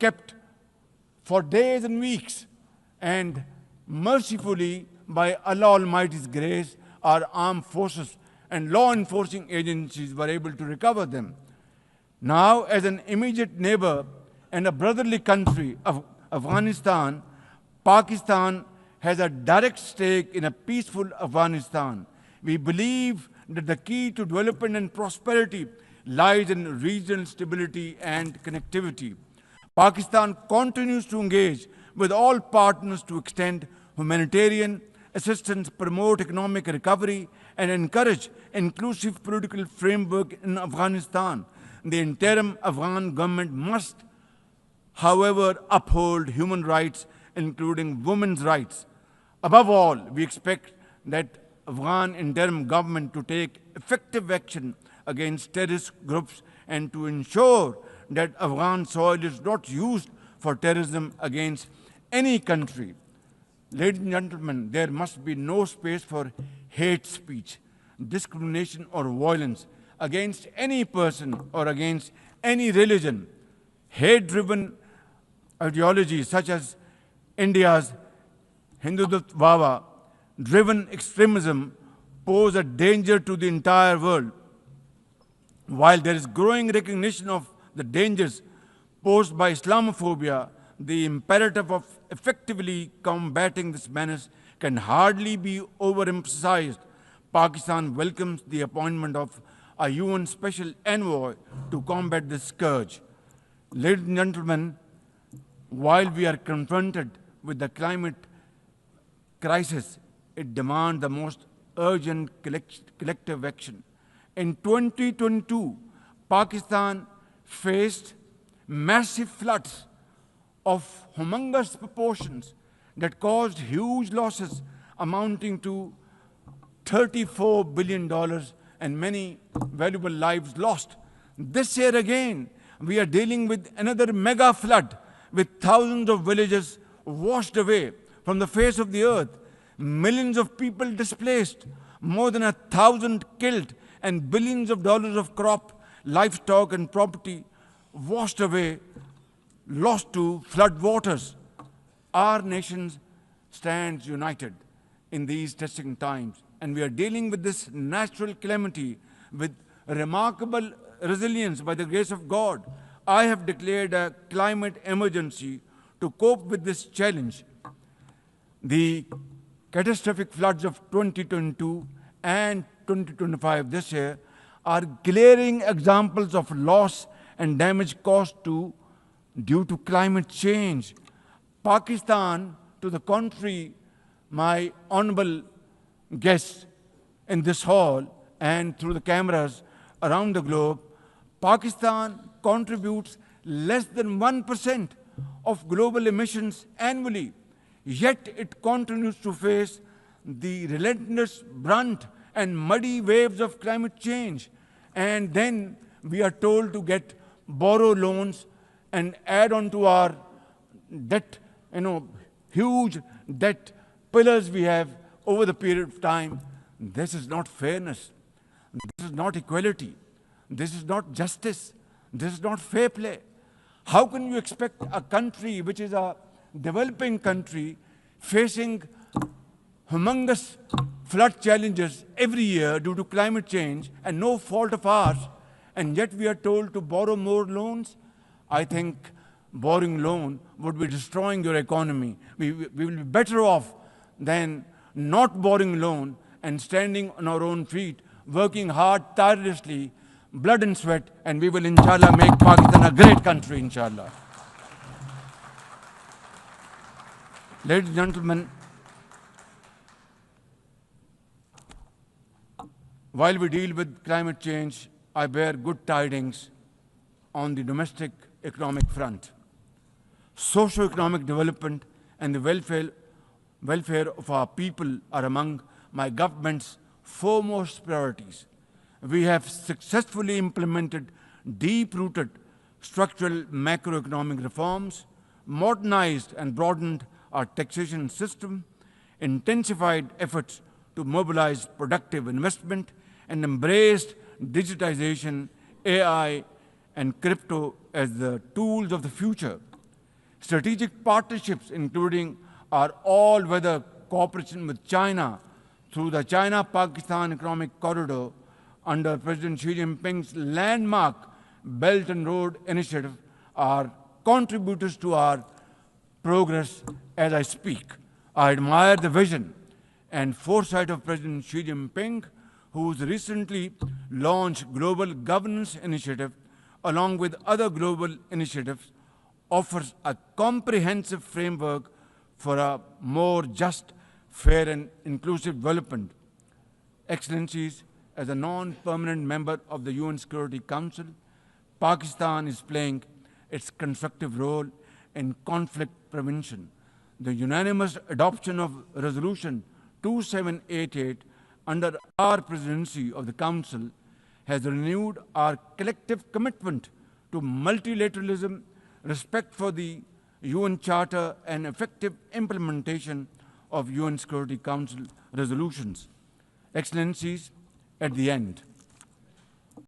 kept for days and weeks, and mercifully, by Allah Almighty's grace, our armed forces and law enforcing agencies were able to recover them. Now, as an immediate neighbor and a brotherly country of Afghanistan, Pakistan has a direct stake in a peaceful Afghanistan. We believe that the key to development and prosperity lies in regional stability and connectivity. Pakistan continues to engage with all partners to extend humanitarian assistance, promote economic recovery, and encourage inclusive political framework in Afghanistan. The interim Afghan government must, however, uphold human rights, including women's rights. Above all, we expect that Afghan interim government to take effective action against terrorist groups and to ensure that Afghan soil is not used for terrorism against any country. Ladies and gentlemen, there must be no space for hate speech, discrimination, or violence against any person or against any religion. Hate-driven ideologies such as India's Hindutva-driven extremism pose a danger to the entire world. While there is growing recognition of the dangers posed by Islamophobia, the imperative of effectively combating this menace can hardly be overemphasized. Pakistan welcomes the appointment of a UN Special Envoy to combat this scourge. Ladies and gentlemen, while we are confronted with the climate crisis, it demands the most urgent collective action. In 2022, Pakistan faced massive floods of humongous proportions that caused huge losses amounting to $34 billion and many valuable lives lost. This year again, we are dealing with another mega flood with thousands of villages washed away from the face of the earth, millions of people displaced, more than 1,000 killed, and billions of dollars of crop, livestock, and property washed away, lost to flood waters. Our nation stands united in these testing times, and we are dealing with this natural calamity with remarkable resilience by the grace of God. I have declared a climate emergency to cope with this challenge. The catastrophic floods of 2022 and 2025 this year are glaring examples of loss and damage caused due to climate change. Pakistan, to the contrary, my honorable guests in this hall and through the cameras around the globe, Pakistan contributes less than 1% of global emissions annually, yet it continues to face the relentless brunt and muddy waves of climate change. And then we are told to borrow loans and add on to our debt, huge debt pillars we have over the period of time. This is not fairness. This is not equality. This is not justice. This is not fair play. How can you expect a country which is a developing country facing humongous flood challenges every year due to climate change and no fault of ours, and yet we are told to borrow more loans? I think borrowing loan would be destroying your economy. We will be better off than not borrowing loan and standing on our own feet, working hard, tirelessly, blood and sweat, and we will, inshallah, make Pakistan a great country, inshallah. Ladies and gentlemen, while we deal with climate change, I bear good tidings on the domestic economic front. Socio-economic development and the welfare of our people are among my government's foremost priorities. We have successfully implemented deep-rooted structural macroeconomic reforms, modernized and broadened our taxation system, intensified efforts to mobilize productive investment, and embraced digitization, AI, and crypto as the tools of the future. Strategic partnerships, including our all-weather cooperation with China through the China-Pakistan Economic Corridor under President Xi Jinping's landmark Belt and Road Initiative, are contributors to our progress as I speak. I admire the vision and foresight of President Xi Jinping, whose recently launched Global Governance Initiative, along with other global initiatives, offers a comprehensive framework for a more just, fair, and inclusive development. Excellencies, as a non-permanent member of the UN Security Council, Pakistan is playing its constructive role in conflict prevention. The unanimous adoption of Resolution 2788 under our presidency of the Council has renewed our collective commitment to multilateralism, respect for the UN Charter, and effective implementation of UN Security Council resolutions. Excellencies, at the end,